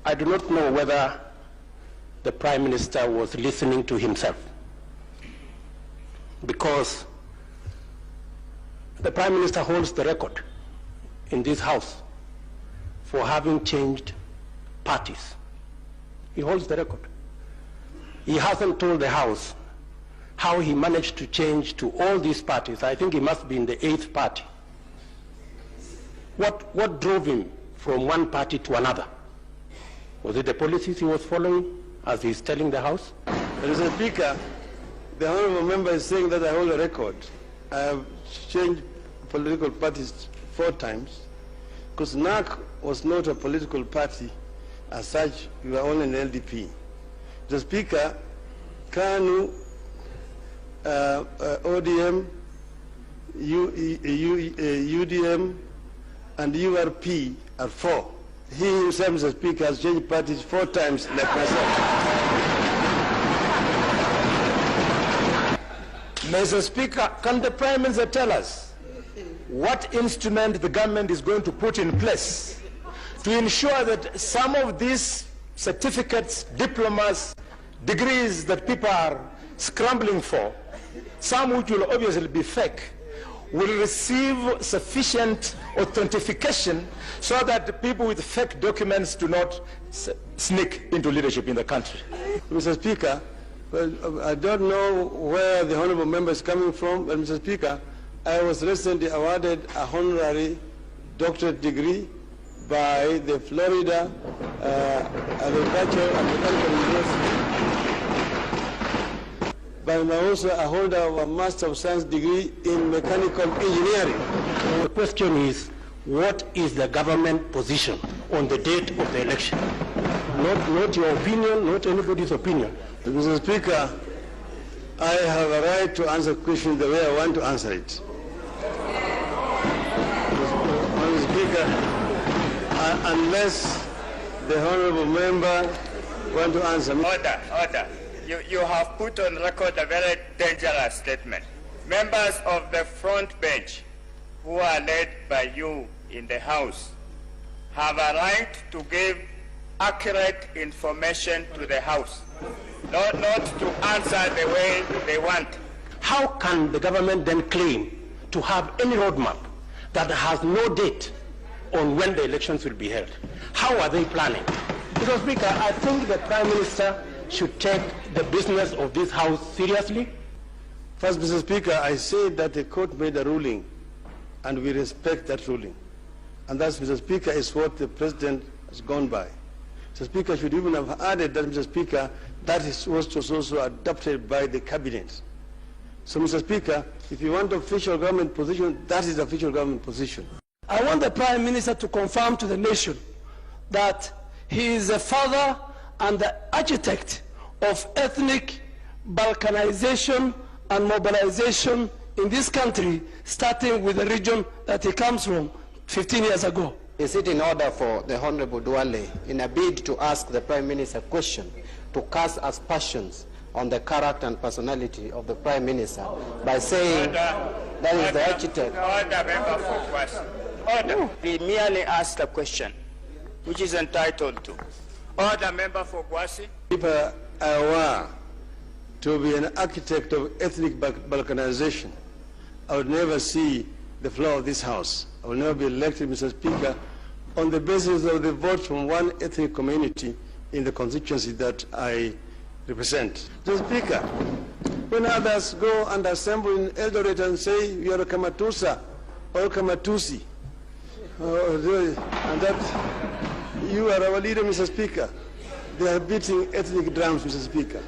I do not know whether the Prime Minister was listening to himself, because the Prime Minister holds the record in this House for having changed parties. He holds the record. He hasn't told the House how he managed to change to all these parties. I think he must be in the 8th party. What drove him from one party to another? Was it the policies he was following, as he's telling the House? Mr. Speaker, the honourable member is saying that I hold a record. I have changed political parties 4 times, because NARC was not a political party as such. We were only an LDP. Mr. Speaker, KANU, ODM, UDM, and URP are 4. He himself, Mr. Speaker, has changed parties 4 times like myself. Mr. Speaker, can the Prime Minister tell us what instrument the government is going to put in place to ensure that some of these certificates, diplomas, degrees that people are scrambling for, some which will obviously be fake, will receive sufficient authentication so that people with fake documents do not sneak into leadership in the country? Mr. Speaker, well, I don't know where the honourable member is coming from, but Mr. Speaker, I was recently awarded a honorary doctorate degree by the Florida Agricultural and Mechanical University. But I'm also a holder of a Master of Science degree in Mechanical Engineering. The question is, what is the government position on the date of the election? Not your opinion, not anybody's opinion. Mr. Speaker, I have a right to answer questions the way I want to answer it. Mr. Speaker, unless the honourable member wants to answer me. Order. You have put on record a very dangerous statement. Members of the front bench who are led by you in the House have a right to give accurate information to the House, not to answer the way they want. How can the government then claim to have any roadmap that has no date on when the elections will be held? How are they planning? Mr. Speaker, I think the Prime Minister should take the business of this House seriously. First, Mr. Speaker, I say that the court made a ruling, and we respect that ruling. And that, Mr. Speaker, is what the President has gone by. Mr. Speaker, should even have added that, Mr. Speaker, that was also adopted by the Cabinet. So, Mr. Speaker, if you want official government position, that is the official government position. I want the Prime Minister to confirm to the nation that he is the father and the architect of ethnic balkanization and mobilization in this country, starting with the region that he comes from 15 years ago. Is it in order for the Honorable Duale, in a bid to ask the Prime Minister a question, to cast aspersions on the character and personality of the Prime Minister by saying that is the architect? Order, member for question. Order. We merely asked a question, which is entitled to. Order, member for Gwasi. If I were to be an architect of ethnic balkanization, I would never see the floor of this House. I will never be elected, Mr. Speaker, on the basis of the vote from one ethnic community in the constituency that I represent. Mr. Speaker, when others go and assemble in Eldoret and say, you are a Kamatusa or Kamatusi, and that you are our leader, Mr. Speaker, they are beating ethnic drums, Mr. Speaker.